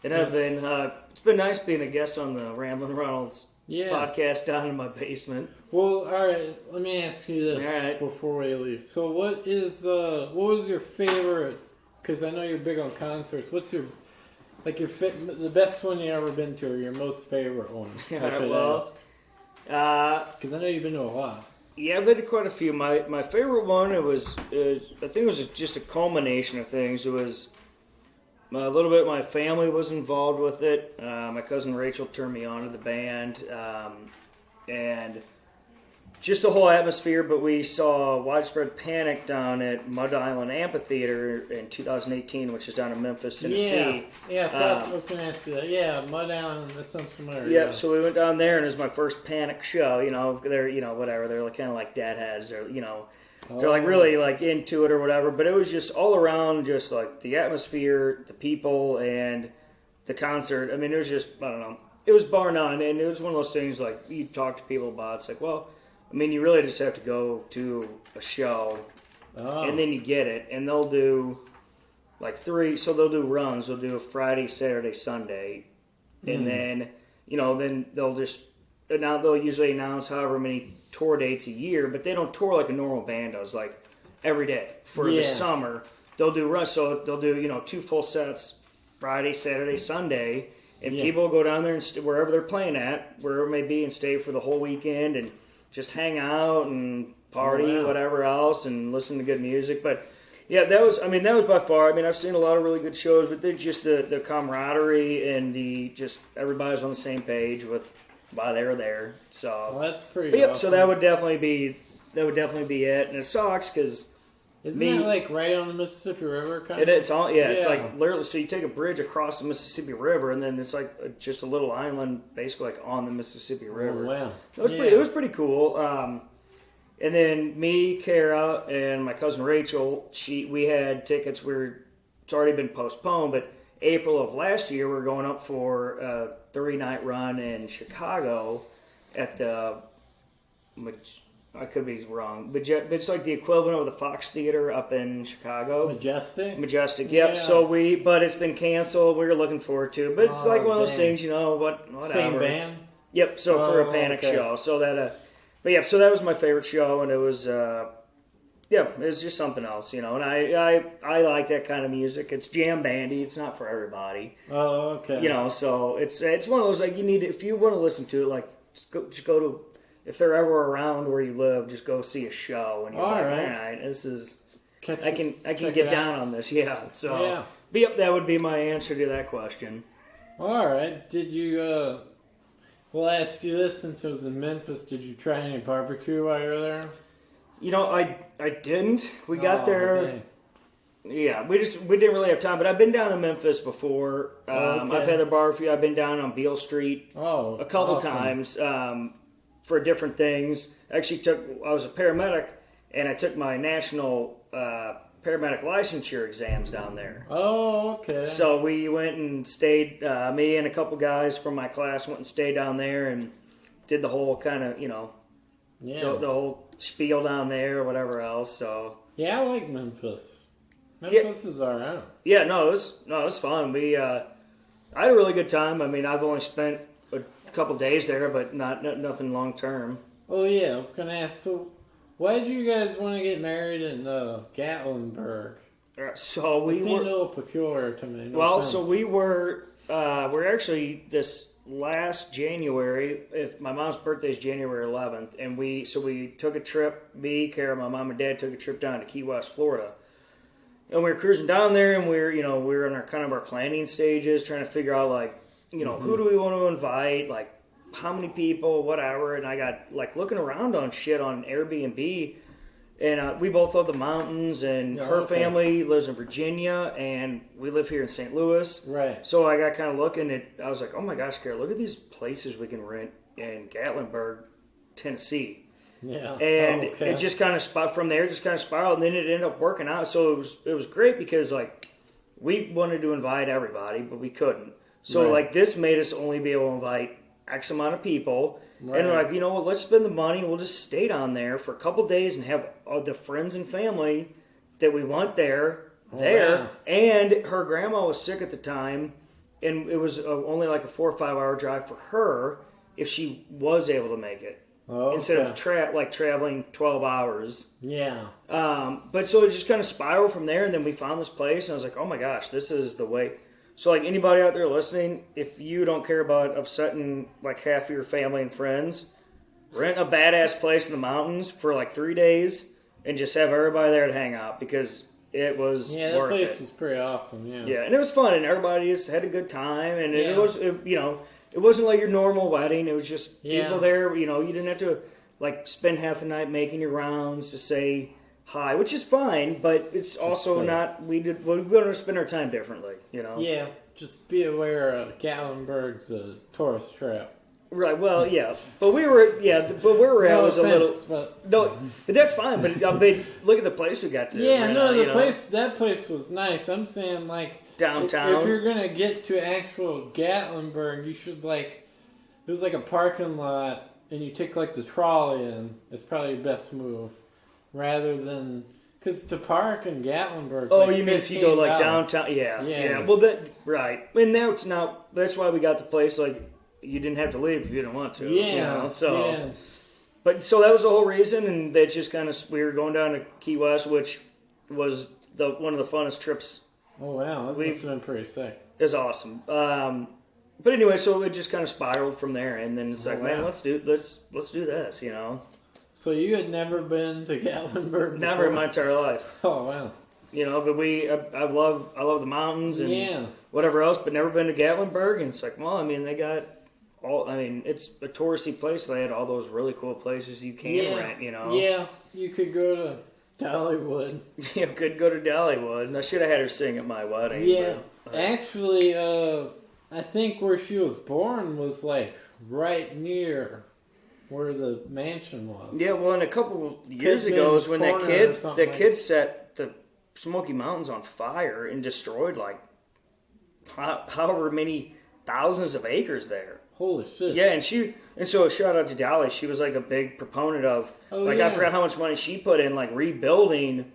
and I've been. It's been nice being a guest on the Ramblin' Reynolds podcast down in my basement. Well, all right. Let me ask you this before we leave. So, what was your favorite? Because I know you're big on concerts. What's your the best one you ever been to, or your most favorite one? Because I know you've been to a lot. Yeah, I've been to quite a few. My favorite one, I think it was just a culmination of things. It was a little bit. My family was involved with it. My cousin Rachel turned me on to the band, and just the whole atmosphere. But we saw Widespread Panic down at Mud Island Amphitheater in 2018, which is down in Memphis, Tennessee. Yeah. I was going to ask you that. Yeah, Mud Island. That sounds familiar. Yeah. So we went down there, and it was my first Panic show. They're whatever. They're kind of like Deadheads. They're like really like into it or whatever. But it was just all around, just like the atmosphere, the people, and the concert. I mean, it was just, I don't know. It was bar none, and it was one of those things like you talk to people about. It's like, well, I mean, you really just have to go to a show, and then you get it. And they'll do like 3, so they'll do runs. They'll do a Friday, Saturday, Sunday, and then they'll usually announce however many tour dates a year, but they don't tour like a normal band does, like every day. For the summer, they'll do runs, so they'll do 2 full sets, Friday, Saturday, Sunday, and people go down there and wherever they're playing at, wherever it may be, and stay for the whole weekend and just hang out and party, whatever else, and listen to good music. But yeah, that was by far. I mean, I've seen a lot of really good shows, but they're just the camaraderie and just everybody's on the same page with why they were there. So that's pretty. Awesome. So that would definitely be it, and it sucks because. Isn't that like right on the Mississippi River? It's like literally. So you take a bridge across the Mississippi River, and then it's like just a little island, basically like on the Mississippi River. Oh, wow! It was pretty cool. And then me, Kara, and my cousin Rachel, we had tickets. It's already been postponed, but April of last year we were going up for a 3-night run in Chicago at the. I could be wrong, but it's like the equivalent of the Fox Theater up in Chicago. Majestic, yep. Yeah. So but it's been canceled. We were looking forward to it, but it's like one of those things, whatever. Same band? Yep. So for a Panic show, so that, so that was my favorite show, and it was, it was just something else, and I like that kind of music. It's jam bandy. It's not for everybody. Oh, okay. So it's one of those like you need if you want to listen to it, like just go to. If they're ever around where you live, just go see a show, and you're all right, this is. I can get down on this, yeah. So, that would be my answer to that question. All right. Did you? We'll ask you this since it was in Memphis. Did you try any barbecue while you were there? I didn't. We got there. Dang. Yeah, we didn't really have time. But I've been down in Memphis before. I've had the barbecue. I've been down on Beale Street. a couple times. For different things. Actually, I was a paramedic, and I took my national paramedic licensure exams down there. Oh, okay. So we went and stayed. Me and a couple guys from my class went and stayed down there and did the whole kind of, the whole spiel down there or whatever else. So yeah, I like Memphis. Memphis is alright. Yeah, it was fun. We I had a really good time. I mean, I've only spent couple days there, but nothing long term. Oh yeah, I was gonna ask. So, Why did you guys want to get married in Gatlinburg? So we it seemed a little peculiar to me. So we're actually this last January. My mom's birthday is January 11th, and we took a trip. Me, Kara, my mom and dad took a trip down to Key West, Florida, and we were cruising down there, and we were in our planning stages, trying to figure out who do we want to invite, like how many people, whatever. And I got looking around on shit on Airbnb. And we both love the mountains, and her family lives in Virginia, and we live here in St. Louis. Right. So I got kind of looking at, I was like, oh my gosh, Kara, look at these places we can rent in Gatlinburg, Tennessee. Yeah. And it just kind of spiraled, and then it ended up working out. So it was great because we wanted to invite everybody, but we couldn't. So this made us only be able to invite X amount of people. Right. And we're like, you know what, let's spend the money. We'll just stay down there for a couple days and have all the friends and family that we want there. Wow. And her grandma was sick at the time, and it was only a 4 or 5 hour drive for her if she was able to make it. Instead of traveling 12 hours. Yeah. But so it just kind of spiraled from there, and then we found this place, and I was like, oh my gosh, this is the way. So, anybody out there listening, if you don't care about upsetting, half of your family and friends, rent a badass place in the mountains for, 3 days and just have everybody there to hang out because it was that worth place it. was pretty awesome, yeah. Yeah, and it was fun, and everybody just had a good time, and it wasn't like your normal wedding. It was just people there, you didn't have to, spend half the night making your rounds to say hi, which is fine, but it's also not. We want to spend our time differently, Yeah, just be aware Gatlinburg's a tourist trap. Right. Well, yeah, but where we're at was a little. But that's fine. But look at the place we got to. Yeah, that place was nice. I'm saying downtown. If you're gonna get to actual Gatlinburg, you should there's a parking lot, and you take the trolley in. It's probably the best move. Rather than, because to park in Gatlinburg. Oh, you mean if you go downtown? Yeah. Well, right, and that's why we got the place. You didn't have to leave if you didn't want to. Yeah. But so that was the whole reason, and that just kind of we were going down to Key West, which was one of the funnest trips. Oh wow, that must have been pretty sick. It was awesome. But anyway, so it just kind of spiraled from there, and then it's man, let's do this. So you had never been to Gatlinburg before? Never in my entire life. Oh wow! But I love the mountains and whatever else, but never been to Gatlinburg. And it's they got it's a touristy place. They had all those really cool places you can rent. Yeah, you could go to Dollywood. You could go to Dollywood. And I should have had her sing at my wedding. Yeah, actually, I think where she was born was right near where the mansion was. Yeah, well, and a couple years ago was when that kid set the Smoky Mountains on fire and destroyed however many thousands of acres there. Holy shit! Yeah, and so shout out to Dolly. She was a big proponent of I forgot how much money she put in rebuilding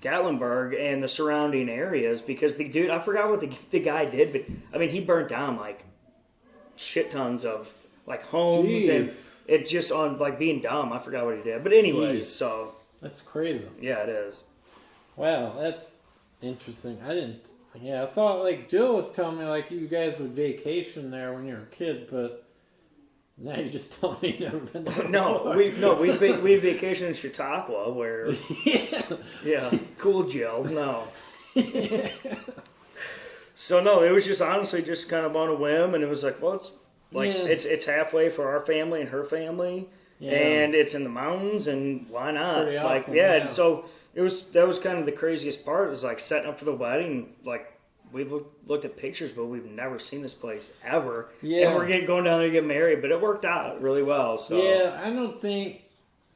Gatlinburg and the surrounding areas because the dude, I forgot what the guy did, but he burnt down shit tons of homes. Jeez. And it just on being dumb. I forgot what he did. But anyways, so. That's crazy. Yeah, it is. Wow, that's interesting. I thought Jill was telling me you guys would vacation there when you were a kid, but now you just told me you've never been there. we vacationed in Chautauqua where. Yeah. Cool, Jill. No. So no, it was just honestly just kind of on a whim, and it was it's halfway for our family and her family, and it's in the mountains, and why not? Pretty awesome, And so that was kind of the craziest part. It was setting up for the wedding. We looked at pictures, but we've never seen this place ever. Yeah, and we're going down there to get married, but it worked out really well. So I don't think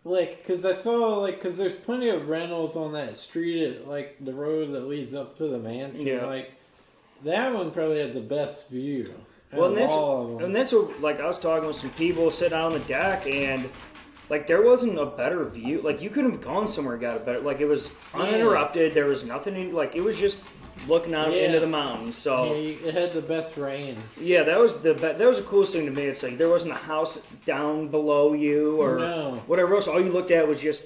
because I saw because there's plenty of rentals on that street at the road that leads up to the mansion. Yeah. That one probably had the best view. Well, and that's what I was talking with some people sitting out on the deck, and there wasn't a better view. You couldn't have gone somewhere and got a better. It was uninterrupted. There was nothing. It was just looking out into the mountains. So it had the best range. Yeah, that was the coolest thing to me. It's there wasn't a house down below you or whatever else. All you looked at was just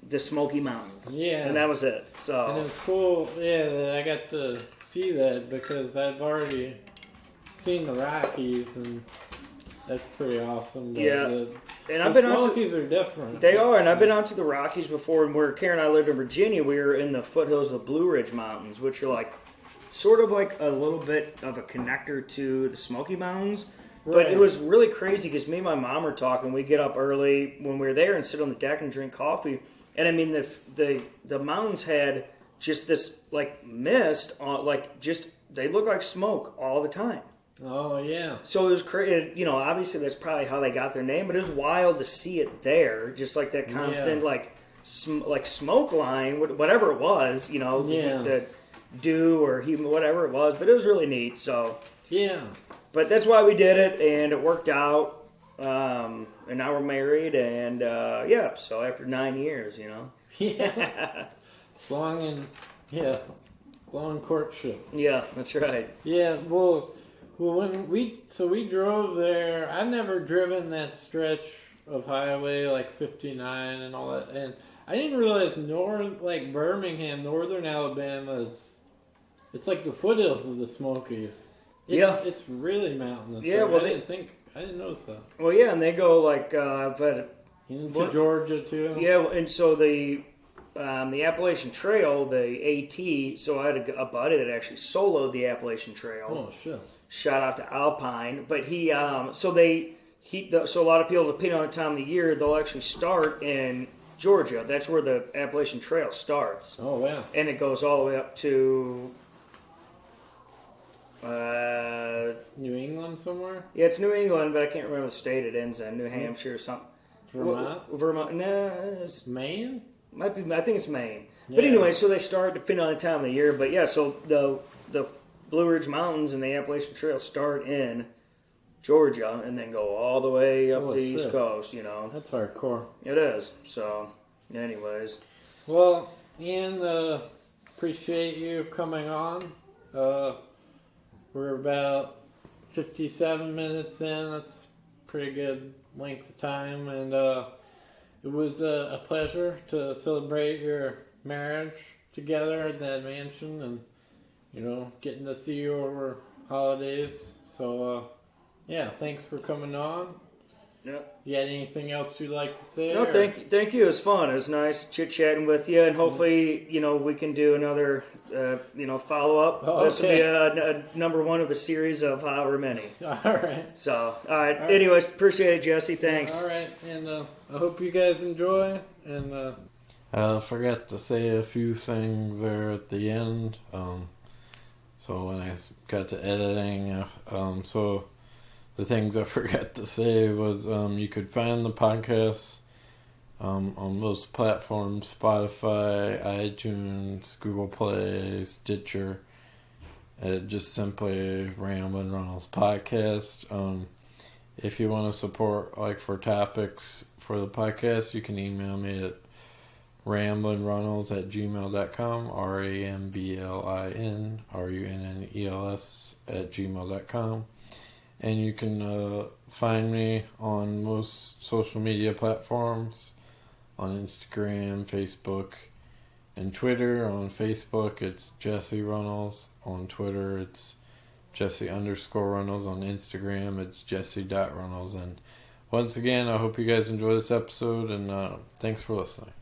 the Smoky Mountains. Yeah. And that was it. So. And it was cool, yeah, that I got to see that because I've already seen the Rockies, and that's pretty awesome. But Yeah. And I've the been Smokies are different. They are, and I've been out to the Rockies before. And where Karen and I lived in Virginia, we were in the foothills of the Blue Ridge Mountains, which are like sort of like a little bit of a connector to the Smoky Mountains. But Right. it was really crazy because me and my mom were talking. We get up early when we were there and sit on the deck and drink coffee. And I mean, the mountains had just this like mist, like just they look like smoke all the time. Oh, yeah. So it was crazy. You know, obviously that's probably how they got their name, but it was wild to see it there, just like that constant like smoke line, whatever it was. You know, the dew or whatever it was. But it was really neat. So yeah. But that's why we did it, and it worked out. And now we're married, and yeah. So after 9 years, you know. Yeah. Long courtship. Yeah, that's right. Yeah, well, when we drove there, I've never driven that stretch of highway like 59 and all that, and I didn't realize Birmingham, northern Alabama it's like the foothills of the Smokies. It's really mountainous. Yeah, I well, I didn't notice that. Well, yeah, and they go like Into Georgia too. Yeah, and so the Appalachian Trail, the AT. So I had a buddy that actually soloed the Appalachian Trail. Oh shit! Shout out to Alpine, but so a lot of people, depending on the time of the year, they'll actually start in Georgia. That's where the Appalachian Trail starts. Oh wow! And it goes all the way up to New England somewhere. Yeah, it's New England, but I can't remember the state it ends in. New Hampshire or something. Vermont. Vermont. No, it's Maine. Might be. I think it's Maine. Yeah. But anyway, so they start depending on the time of the year. But yeah, so the Blue Ridge Mountains and the Appalachian Trail start in Georgia and then go all the way up the East Coast. You know, that's hardcore. It is. So, anyways. Well, Ian, appreciate you coming on. We're about 57 minutes in. That's a pretty good length of time, and it was a pleasure to celebrate your marriage together at that mansion, and getting to see you over holidays. So yeah, thanks for coming on. Yeah. You got anything else you'd like to say? No, thank you. It was fun. It was nice chit-chatting with you, and hopefully, we can do another, follow-up. Oh, this will be a number one of the series of however many. All right. So, all right. Anyways, appreciate it, Jesse. Thanks. All right, and I hope you guys enjoy. And I forgot to say a few things there at the end. So when I got to editing, the things I forgot to say was you could find the podcast on most platforms: Spotify, iTunes, Google Play, Stitcher. Just simply Ramblin' Runnels Podcast. If you want to support for topics for the podcast, you can email me at ramblinrunnels@gmail.com, RAMBLINRUNNELS@gmail.com. And you can find me on most social media platforms, on Instagram, Facebook, and Twitter. On Facebook, it's Jesse Runnels. On Twitter, it's Jesse_Runnels. On Instagram, it's Jesse.Runnels. And once again, I hope you guys enjoy this episode, and thanks for listening.